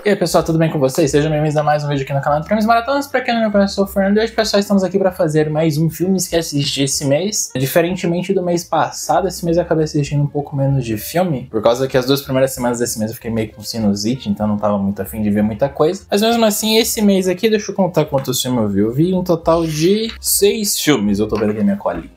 E aí pessoal, tudo bem com vocês? Sejam bem-vindos a mais um vídeo aqui no canal do Filmes Maratonas. Pra quem não me conhece, eu sou o Fernando e hoje, pessoal, estamos aqui pra fazer mais um filme que assisti esse mês. Diferentemente do mês passado, esse mês eu acabei assistindo um pouco menos de filme, por causa que as duas primeiras semanas desse mês eu fiquei meio com sinusite, então não tava muito afim de ver muita coisa. Mas mesmo assim, esse mês aqui, deixa eu contar quantos filmes eu vi. Eu vi um total de 6 filmes, eu tô vendo aqui a minha colinha.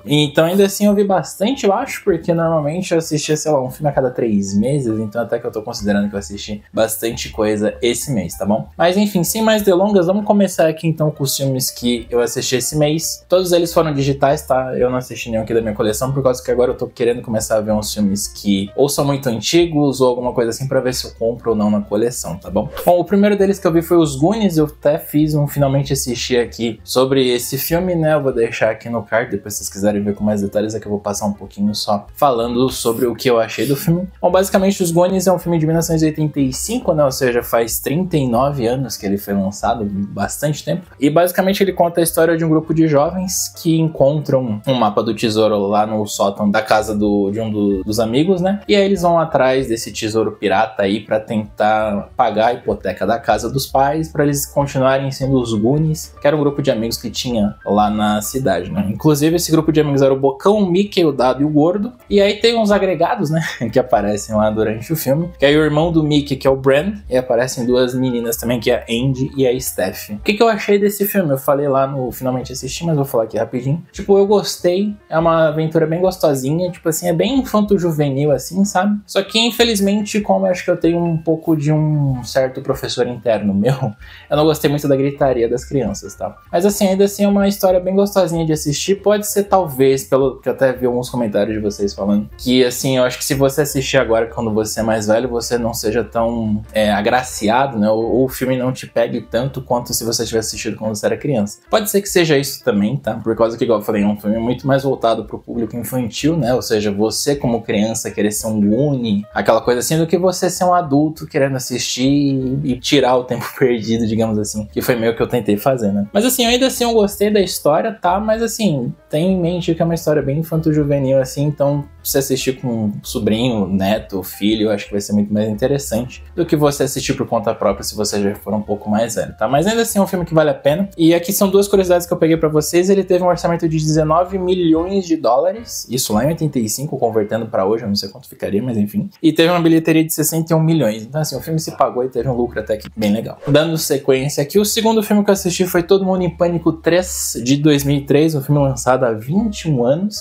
Então ainda assim eu vi bastante, eu acho, porque normalmente eu assistia, sei lá, um filme a cada 3 meses, então até que eu tô considerando que eu assisti bastante coisa esse mês, tá bom? Mas enfim, sem mais delongas, vamos começar aqui então com os filmes que eu assisti esse mês. Todos eles foram digitais, tá? Eu não assisti nenhum aqui da minha coleção, por causa que agora eu tô querendo começar a ver uns filmes que ou são muito antigos ou alguma coisa assim pra ver se eu compro ou não na coleção, tá bom? Bom, o primeiro deles que eu vi foi Os Goonies, eu até fiz um finalmente assistir aqui sobre esse filme, né? Eu vou deixar aqui no card, depois se vocês quiserem ver com mais detalhes aqui eu vou passar um pouquinho só falando sobre o que eu achei do filme. Bom, basicamente Os Goonies é um filme de 1985, né? Ou seja, faz 39 anos que ele foi lançado, bastante tempo. E basicamente ele conta a história de um grupo de jovens que encontram um mapa do tesouro lá no sótão da casa de um dos amigos, né? E aí eles vão atrás desse tesouro pirata aí pra tentar pagar a hipoteca da casa dos pais, pra eles continuarem sendo os Goonies, que era um grupo de amigos que tinha lá na cidade, né? Inclusive esse grupo de amigos era o Bocão, o Mickey, o Dado e o Gordo. E aí tem uns agregados, né? Que aparecem lá durante o filme, que é o irmão do Mickey, que é o Brand, e aparecem duas meninas também, que é a Andy e a Steph. O que eu achei desse filme? Eu falei lá no Finalmente Assisti, mas vou falar aqui rapidinho. Tipo, eu gostei, é uma aventura bem gostosinha, tipo assim, é bem infanto-juvenil assim, sabe? Só que infelizmente, como eu acho que eu tenho um pouco de um certo professor interno meu, eu não gostei muito da gritaria das crianças, tá? Mas assim, ainda assim é uma história bem gostosinha de assistir. Pode ser talvez, pelo que eu até vi alguns comentários de vocês falando, que assim, eu acho que se você assistir agora quando você é mais velho, você não seja tão agraciado, né? Ou o filme não te pegue tanto quanto se você tivesse assistido quando você era criança. Pode ser que seja isso também, tá? Por causa que, igual eu falei, é um filme muito mais voltado pro público infantil, né? Ou seja, você como criança querer ser um Goonie, aquela coisa assim, do que você ser um adulto querendo assistir e tirar o tempo perdido, digamos assim, que foi meio que eu tentei fazer, né? Mas assim, ainda assim eu gostei da história, tá? Mas assim, tenha em mente que é uma história bem infanto-juvenil assim, então você assistir com um sobrinho, neto, filho, eu acho que vai ser muito mais interessante do que você assistir por conta própria se você já for um pouco mais velho, tá? Mas ainda assim é um filme que vale a pena. E aqui são duas curiosidades que eu peguei pra vocês. Ele teve um orçamento de 19 milhões de dólares, isso lá em 85, convertendo pra hoje, eu não sei quanto ficaria, mas enfim. E teve uma bilheteria de 61 milhões. Então assim, o filme se pagou e teve um lucro até que bem legal. Dando sequência aqui, o segundo filme que eu assisti foi Todo Mundo em Pânico 3, de 2003, um filme lançado há 21 anos.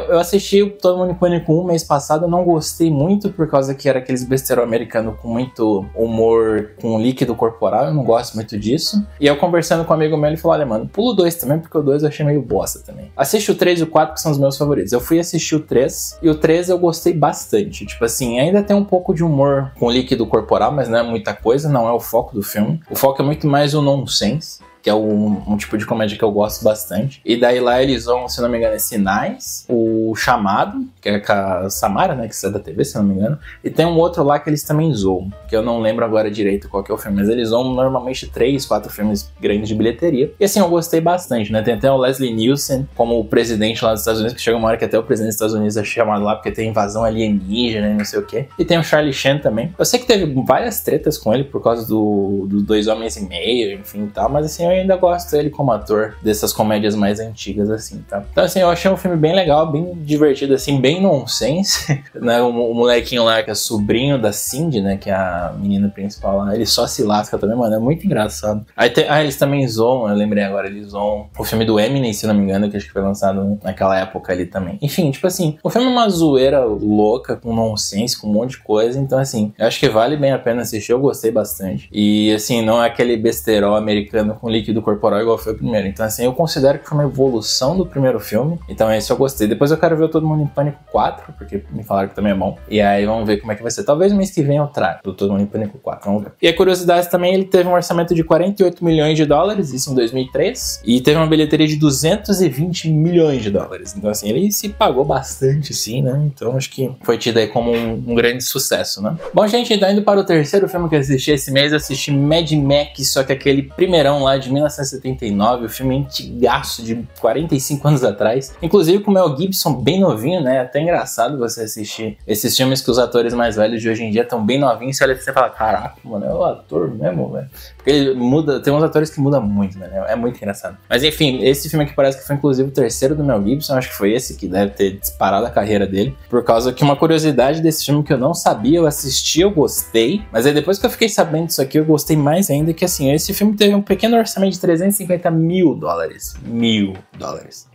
Eu assisti Todo Mundo em Pânico 1 mês passado, eu não gostei muito por causa que era aqueles besterol americano com muito humor com líquido corporal, eu não gosto muito disso. E eu conversando com um amigo meu, ele falou, olha mano, pulo o 2 também, porque o 2 eu achei meio bosta também. Assiste o 3 e o 4 que são os meus favoritos. Eu fui assistir o 3, e o 3 eu gostei bastante. Tipo assim, ainda tem um pouco de humor com líquido corporal, mas não é muita coisa, não é o foco do filme. O foco é muito mais o nonsense, que é um tipo de comédia que eu gosto bastante. E daí lá eles vão, se não me engano, é Sinais, o Chamado, que é com a Samara, né, que é da TV, se não me engano. E tem um outro lá que eles também zoam, que eu não lembro agora direito qual que é o filme, mas eles zoam normalmente 3, 4 filmes grandes de bilheteria. E assim, eu gostei bastante, né? Tem até o Leslie Nielsen como o presidente lá dos Estados Unidos, que chega uma hora que até o presidente dos Estados Unidos é chamado lá porque tem invasão alienígena e não sei o quê. E tem o Charlie Sheen também. Eu sei que teve várias tretas com ele por causa dos Dois Homens e Meio, enfim e tal, mas assim, eu ainda gosto dele como ator dessas comédias mais antigas, assim, tá? Então, assim, eu achei um filme bem legal, bem divertido, assim, bem nonsense, né? O molequinho lá, que é sobrinho da Cindy, né? Que é a menina principal lá, ele só se lasca também, mano, é muito engraçado. Aí eles também zoam, eu lembrei agora, eles zoam o filme do Eminem, se não me engano, que acho que foi lançado naquela época ali também. Enfim, tipo assim, o filme é uma zoeira louca, com nonsense, com um monte de coisa, então, assim, eu acho que vale bem a pena assistir, eu gostei bastante. E, assim, não é aquele besterol americano com líquido corporal igual foi o primeiro. Então assim, eu considero que foi uma evolução do primeiro filme. Então esse eu gostei. Depois eu quero ver o Todo Mundo em Pânico 4, porque me falaram que também é bom. E aí vamos ver como é que vai ser. Talvez mês que vem eu traga do Todo Mundo em Pânico 4. Vamos ver. E a curiosidade também, ele teve um orçamento de 48 milhões de dólares, isso em 2003. E teve uma bilheteria de 220 milhões de dólares. Então assim, ele se pagou bastante sim, né? Então acho que foi tido aí como um grande sucesso, né? Bom, gente, então indo para o terceiro filme que eu assisti esse mês, eu assisti Mad Max, só que aquele primeirão lá de 1979, o filme antigaço de 45 anos atrás, inclusive com o Mel Gibson bem novinho, né, até engraçado você assistir esses filmes que os atores mais velhos de hoje em dia estão bem novinhos, você olha e você fala, caraca, mano, é o ator mesmo, velho. Porque ele muda, tem uns atores que mudam muito, né? É muito engraçado. Mas enfim, esse filme aqui parece que foi inclusive o terceiro do Mel Gibson, acho que foi esse que deve ter disparado a carreira dele, por causa que uma curiosidade desse filme que eu não sabia, eu assisti, eu gostei, mas aí depois que eu fiquei sabendo disso aqui, eu gostei mais ainda, que assim, esse filme teve um pequeno orçamento de 350 mil dólares.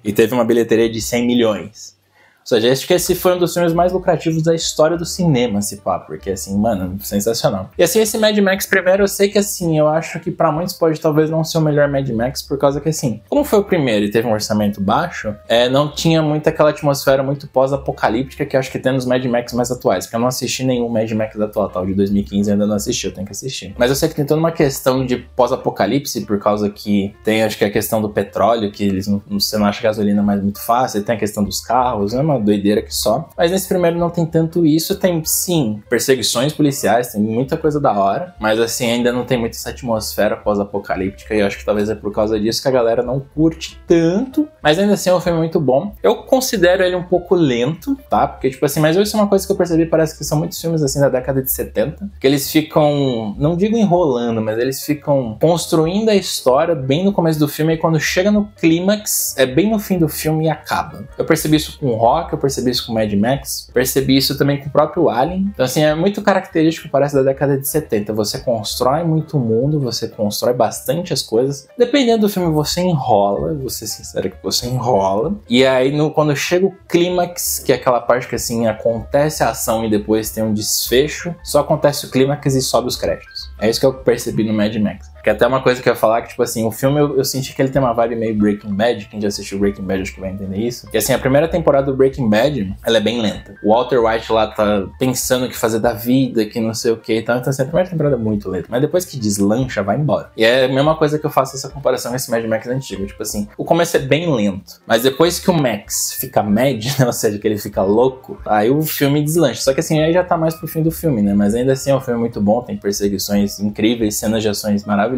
E teve uma bilheteria de 100 milhões. Ou seja, acho que esse foi um dos filmes mais lucrativos da história do cinema, esse papo, porque assim, mano, sensacional. E assim, esse Mad Max primeiro, eu sei que assim, eu acho que pra muitos pode talvez não ser o melhor Mad Max, por causa que assim, como foi o primeiro e teve um orçamento baixo, não tinha muito aquela atmosfera muito pós-apocalíptica que eu acho que tem nos Mad Max mais atuais, porque eu não assisti nenhum Mad Max atual, tal, de 2015 eu ainda não assisti, eu tenho que assistir. Mas eu sei que tem toda uma questão de pós-apocalipse, por causa que tem, acho que a questão do petróleo, que eles você não acha gasolina mais muito fácil, e tem a questão dos carros, né, uma doideira que só. Mas nesse primeiro não tem tanto isso. Tem, sim, perseguições policiais, tem muita coisa da hora, mas assim, ainda não tem muito essa atmosfera pós-apocalíptica, e eu acho que talvez é por causa disso que a galera não curte tanto, mas ainda assim é um filme muito bom. Eu considero ele um pouco lento, tá? Porque, tipo assim, mas isso é uma coisa que eu percebi, parece que são muitos filmes assim da década de 70, que eles ficam, não digo enrolando, mas eles ficam construindo a história bem no começo do filme, e quando chega no clímax, é bem no fim do filme e acaba. Eu percebi isso com o Rock, eu percebi isso com Mad Max, percebi isso também com o próprio Alien. Então assim, é muito característico, parece, da década de 70. Você constrói muito mundo, você constrói bastante as coisas. Dependendo do filme, você enrola, vou ser sincero que você enrola. E aí, quando chega o clímax, que é aquela parte que assim, acontece a ação e depois tem um desfecho, só acontece o clímax e sobe os créditos. É isso que eu percebi no Mad Max. Que é até uma coisa que eu ia falar, que tipo assim, o filme eu senti que ele tem uma vibe meio Breaking Bad. Quem já assistiu Breaking Bad acho que vai entender isso. Que assim, a primeira temporada do Breaking Bad, ela é bem lenta. O Walter White lá tá pensando o que fazer da vida, que não sei o que e tal. Então assim, a primeira temporada é muito lenta. Mas depois que deslancha, vai embora. E é a mesma coisa que eu faço essa comparação com esse Mad Max antigo. Tipo assim, o começo é bem lento. Mas depois que o Max fica mad, né? Ou seja, que ele fica louco, aí o filme deslancha. Só que assim, aí já tá mais pro fim do filme, né? Mas ainda assim é um filme muito bom, tem perseguições incríveis, cenas de ações maravilhosas.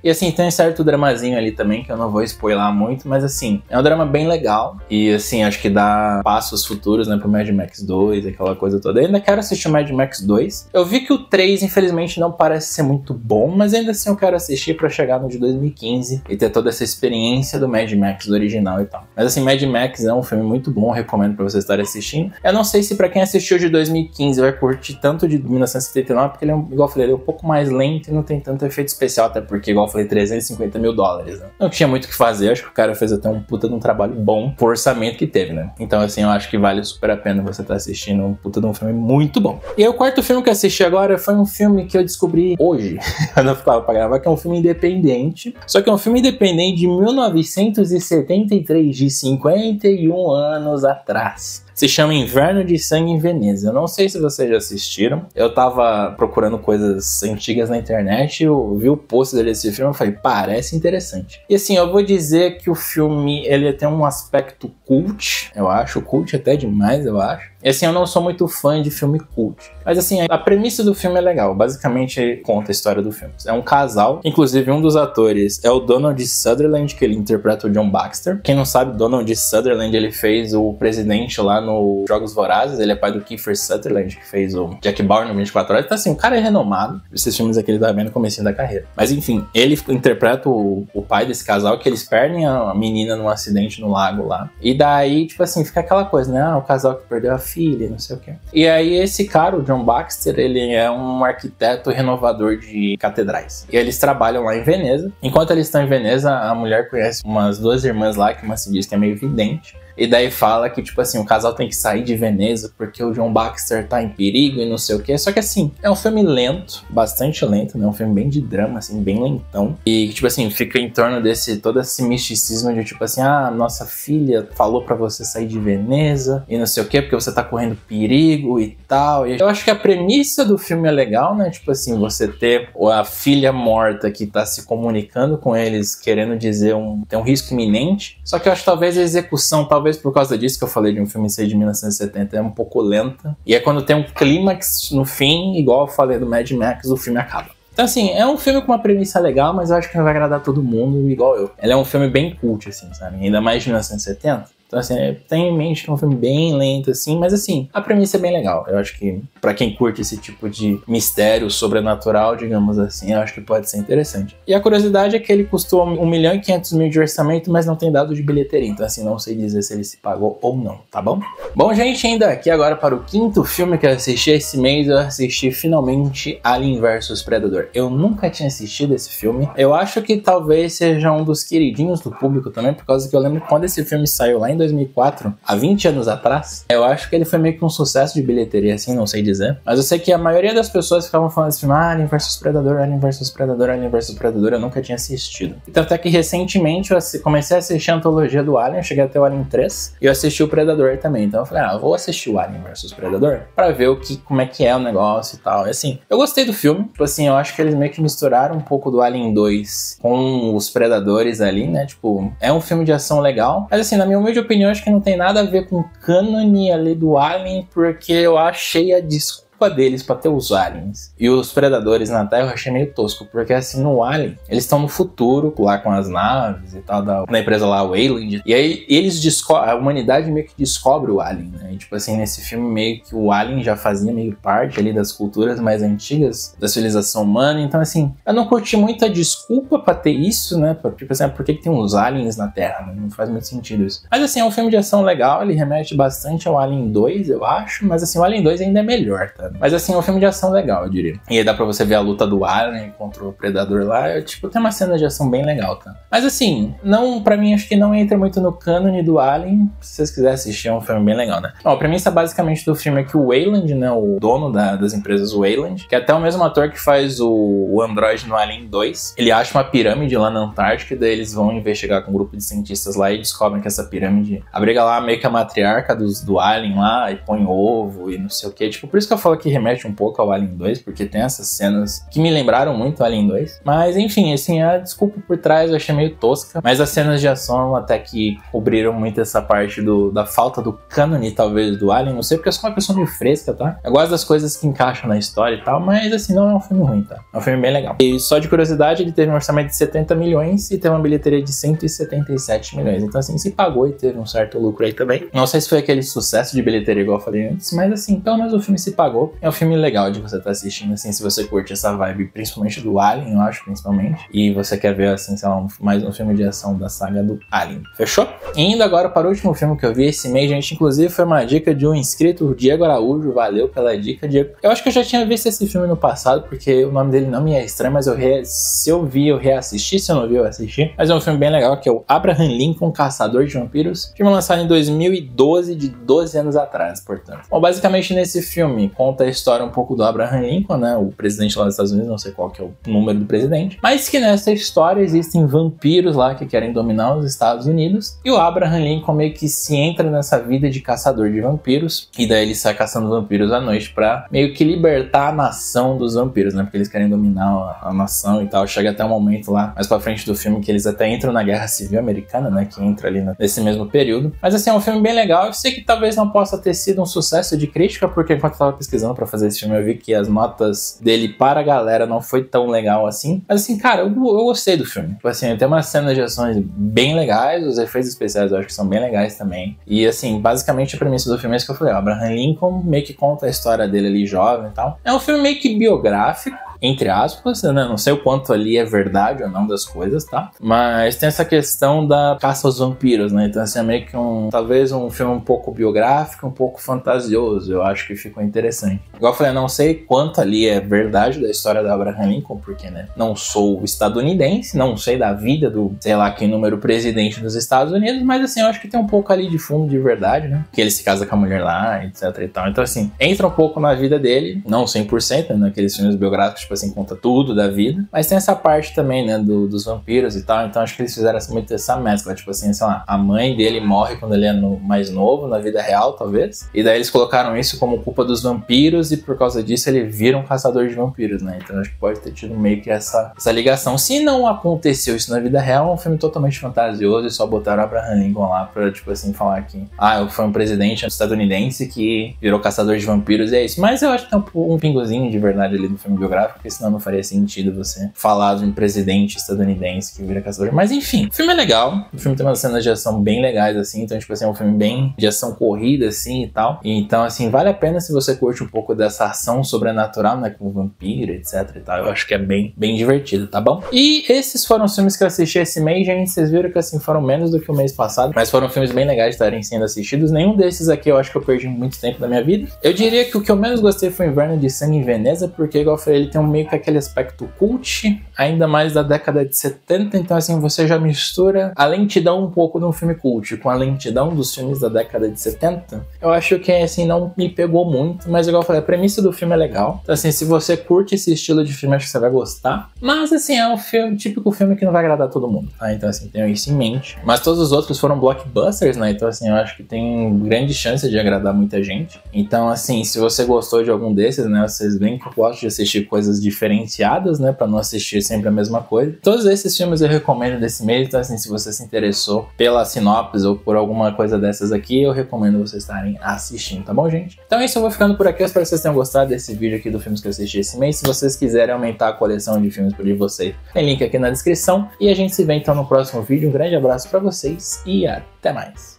E assim, tem um certo dramazinho ali também, que eu não vou spoiler muito, mas assim, é um drama bem legal. E assim, acho que dá passos futuros, né, pro Mad Max 2, aquela coisa toda. Eu ainda quero assistir o Mad Max 2. Eu vi que o 3, infelizmente, não parece ser muito bom, mas ainda assim eu quero assistir pra chegar no de 2015 e ter toda essa experiência do Mad Max do original e tal. Mas assim, Mad Max é um filme muito bom, recomendo pra vocês estarem assistindo. Eu não sei se pra quem assistiu de 2015 vai curtir tanto de 1979, porque ele é, igual eu falei, ele é um pouco mais lento e não tem tanto efeito especial, até porque, igual eu falei, 350 mil dólares, né? Não tinha muito o que fazer, acho que o cara fez até um puta de um trabalho bom pro orçamento que teve, né? Então, assim, eu acho que vale super a pena você estar assistindo um puta de um filme muito bom. E aí, o quarto filme que eu assisti agora foi um filme que eu descobri hoje, quando eu ficava pra gravar, que é um filme independente. Só que é um filme independente de 1973, de 51 anos atrás. Se chama Inverno de Sangue em Veneza. Eu não sei se vocês já assistiram. Eu tava procurando coisas antigas na internet, eu vi o pôster desse filme e falei, parece interessante. E assim, eu vou dizer que o filme, ele tem um aspecto cult, eu acho. Cult até demais, eu acho. E assim, eu não sou muito fã de filme cult. Mas assim, a premissa do filme é legal. Basicamente, conta a história do filme. É um casal, inclusive um dos atores é o Donald Sutherland, que ele interpreta o John Baxter. Quem não sabe, Donald Sutherland, ele fez o presidente lá no Jogos Vorazes. Ele é pai do Kiefer Sutherland, que fez o Jack Bauer no 24 Horas. Então assim, o cara é renomado. Esses filmes aqui ele tá bem no comecinho da carreira. Mas enfim, ele interpreta o pai desse casal, que eles perdem a menina num acidente no lago lá. E daí, tipo assim, fica aquela coisa, né? Ah, o casal que perdeu a filha, não sei o quê. E aí esse cara, o John Baxter, ele é um arquiteto renovador de catedrais. E eles trabalham lá em Veneza. Enquanto eles estão em Veneza, a mulher conhece umas duas irmãs lá, que uma se diz que é meio vidente. E daí fala que, tipo assim, o casal tem que sair de Veneza porque o John Baxter tá em perigo e não sei o quê. Só que, assim, é um filme lento, bastante lento, né? Um filme bem de drama, assim, bem lentão. E, tipo assim, fica em torno desse, todo esse misticismo de, tipo assim, ah, nossa filha falou pra você sair de Veneza e não sei o quê, porque você tá correndo perigo e tal. E eu acho que a premissa do filme é legal, né? Tipo assim, você ter a filha morta que tá se comunicando com eles, querendo dizer tem um risco iminente. Só que eu acho que talvez a execução, talvez por causa disso que eu falei de um filme de 1970, é um pouco lenta. E é quando tem um clímax no fim, igual eu falei do Mad Max, o filme acaba. Então assim, é um filme com uma premissa legal, mas eu acho que não vai agradar todo mundo igual eu. Ele é um filme bem cult, assim, sabe? Ainda mais de 1970. Então, assim, tenha em mente que é um filme bem lento, assim, mas, assim, a premissa é bem legal. Eu acho que, pra quem curte esse tipo de mistério sobrenatural, digamos assim, eu acho que pode ser interessante. E a curiosidade é que ele custou 1.500.000 de orçamento, mas não tem dado de bilheteria. Então, assim, não sei dizer se ele se pagou ou não, tá bom? Bom, gente, ainda aqui agora para o quinto filme que eu assisti esse mês, eu assisti finalmente Alien vs Predador. Eu nunca tinha assistido esse filme. Eu acho que talvez seja um dos queridinhos do público também, por causa que eu lembro que quando esse filme saiu lá em 2004, há 20 anos atrás, eu acho que ele foi meio que um sucesso de bilheteria, assim, não sei dizer. Mas eu sei que a maioria das pessoas ficavam falando desse filme, Alien vs Predador, Alien vs Predador, Alien vs Predador, eu nunca tinha assistido. Então até que recentemente eu comecei a assistir a antologia do Alien, eu cheguei até o Alien 3, e eu assisti o Predador também. Então eu falei, eu vou assistir o Alien vs Predador pra ver como é que é o negócio e tal. E assim, eu gostei do filme, tipo assim, eu acho que eles meio que misturaram um pouco do Alien 2 com os Predadores ali, né, tipo, é um filme de ação legal, mas assim, na minha humilde opinião, acho que não tem nada a ver com o cânone ali do Alien, porque eu achei a desculpa deles pra ter os aliens e os predadores na Terra eu achei meio tosco, porque assim, no Alien, eles estão no futuro, lá com as naves e tal, da empresa lá, o Weyland, e aí eles a humanidade meio que descobre o Alien, né, e, tipo assim, nesse filme meio que o Alien já fazia meio parte ali das culturas mais antigas da civilização humana, então assim, eu não curti muito a desculpa pra ter isso, né, tipo assim, por que tem uns aliens na Terra, né? Não faz muito sentido isso. Mas assim, é um filme de ação legal, ele remete bastante ao Alien 2, eu acho, mas assim, o Alien 2 ainda é melhor, tá? Mas assim, é um filme de ação legal, eu diria. E aí dá pra você ver a luta do Alien contra o Predador lá, tipo, tem uma cena de ação bem legal, tá? Mas assim, não, pra mim acho que não entra muito no cânone do Alien, se vocês quiserem assistir, é um filme bem legal, né? Bom, a premissa basicamente do filme é que o Weyland, né, o dono das empresas Weyland, que é até o mesmo ator que faz o Android no Alien 2, ele acha uma pirâmide lá na Antártica, e daí eles vão investigar com um grupo de cientistas lá e descobrem que essa pirâmide abriga lá meio que a matriarca do Alien lá, e põe ovo e não sei o que, tipo, por isso que eu falo que remete um pouco ao Alien 2, porque tem essas cenas que me lembraram muito Alien 2. Mas enfim, assim, a desculpa por trás eu achei meio tosca, mas as cenas de ação até que cobriram muito essa parte da falta do cânone, talvez, do Alien, não sei, porque eu sou uma pessoa meio fresca, tá? Eu gosto das coisas que encaixam na história e tal, mas assim, não é um filme ruim, tá? É um filme bem legal. E só de curiosidade, ele teve um orçamento de 70 milhões e teve uma bilheteria de 177 milhões. Então assim, se pagou e teve um certo lucro aí também. Não sei se foi aquele sucesso de bilheteria igual eu falei antes, mas assim, pelo menos o filme se pagou. É um filme legal de você estar assistindo, assim, se você curte essa vibe, principalmente do Alien, eu acho, principalmente. E você quer ver, assim, sei lá, mais um filme de ação da saga do Alien. Fechou? E indo agora para o último filme que eu vi esse mês, gente, inclusive foi uma dica de um inscrito, o Diego Araújo, valeu pela dica, Diego. Eu acho que eu já tinha visto esse filme no passado, porque o nome dele não me é estranho, mas se eu vi, eu reassisti, se eu não vi, eu assisti. Mas é um filme bem legal, que é o Abraham Lincoln, Caçador de Vampiros, filme lançado em 2012, de 12 anos atrás, portanto. Bom, basicamente nesse filme conta a história um pouco do Abraham Lincoln, né, o presidente lá dos Estados Unidos, não sei qual que é o número do presidente, mas que nessa história existem vampiros lá que querem dominar os Estados Unidos, e o Abraham Lincoln meio que se entra nessa vida de caçador de vampiros, e daí ele sai caçando vampiros à noite pra meio que libertar a nação dos vampiros, né, porque eles querem dominar a nação e tal. Chega até um momento lá, mais pra frente do filme, que eles até entram na Guerra Civil Americana, né, que entra ali nesse mesmo período. Mas assim, é um filme bem legal. Eu sei que talvez não possa ter sido um sucesso de crítica, porque enquanto eu tava pesquisando pra fazer esse filme, eu vi que as notas dele para a galera não foi tão legal assim. Mas assim, cara, eu gostei do filme. Tipo assim, tem umas cenas de ações bem legais, os efeitos especiais eu acho que são bem legais também. E assim, basicamente a premissa do filme é isso que eu falei, ó, Abraham Lincoln meio que conta a história dele ali jovem e tal. É um filme meio que biográfico, entre aspas, né? Não sei o quanto ali é verdade ou não das coisas, tá? Mas tem essa questão da caça aos vampiros, né? Então assim, é meio que talvez um filme um pouco biográfico, um pouco fantasioso. Eu acho que ficou interessante. Igual eu falei, eu não sei quanto ali é verdade da história do Abraham Lincoln, porque, né, não sou estadunidense, não sei da vida do, sei lá, que número presidente dos Estados Unidos, mas assim, eu acho que tem um pouco ali de fundo de verdade, né? Que ele se casa com a mulher lá, etc e tal. Então assim, entra um pouco na vida dele, não 100%, né? Naqueles filmes biográficos, tipo assim, conta tudo da vida, mas tem essa parte também, né, dos vampiros e tal. Então acho que eles fizeram muito essa mescla, tipo assim, sei lá, a mãe dele morre quando ele é mais novo, na vida real, talvez, e daí eles colocaram isso como culpa dos vampiros, e por causa disso ele vira um caçador de vampiros, né? Então acho que pode ter tido meio que essa ligação. Se não aconteceu isso na vida real, é um filme totalmente fantasioso e só botaram Abraham Lincoln lá pra, tipo assim, falar que foi um presidente estadunidense que virou caçador de vampiros e é isso. Mas eu acho que tem um pingozinho de verdade ali no filme biográfico. porque senão não faria sentido você falar de um presidente estadunidense que vira caçador. Mas enfim, o filme é legal, o filme tem umas cenas de ação bem legais, assim, então, tipo assim, é um filme bem de ação corrida, assim, e tal. Então, assim, vale a pena se você curte um pouco dessa ação sobrenatural, né, com vampiro, etc e tal. Eu acho que é bem divertido, tá bom? E esses foram os filmes que eu assisti esse mês, gente. Vocês viram que, assim, foram menos do que o mês passado, mas foram filmes bem legais de estarem sendo assistidos. Nenhum desses aqui eu acho que eu perdi muito tempo da minha vida. Eu diria que o que eu menos gostei foi o Inverno de Sangue em Veneza, porque, igual eu falei, ele tem meio que aquele aspecto cult, ainda mais da década de 70, então, assim, você já mistura a lentidão um pouco de um filme cult com a lentidão dos filmes da década de 70. Eu acho que, assim, não me pegou muito, mas, igual eu falei, a premissa do filme é legal. Então, assim, se você curte esse estilo de filme, acho que você vai gostar. Mas, assim, é um filme, típico filme que não vai agradar todo mundo, tá? Então, assim, tenham isso em mente. Mas todos os outros foram blockbusters, né? Então, assim, eu acho que tem grande chance de agradar muita gente. Então, assim, se você gostou de algum desses, né? Vocês veem que eu gosto de assistir coisas diferenciadas, né? Pra não assistir sempre a mesma coisa. Todos esses filmes eu recomendo desse mês. Então, assim, se você se interessou pela sinopse ou por alguma coisa dessas aqui, eu recomendo vocês estarem assistindo, tá bom, gente? Então é isso, eu vou ficando por aqui. Eu espero que vocês tenham gostado desse vídeo aqui do filmes que eu assisti esse mês. Se vocês quiserem aumentar a coleção de filmes de vocês, tem link aqui na descrição. E a gente se vê então no próximo vídeo. Um grande abraço pra vocês e até mais.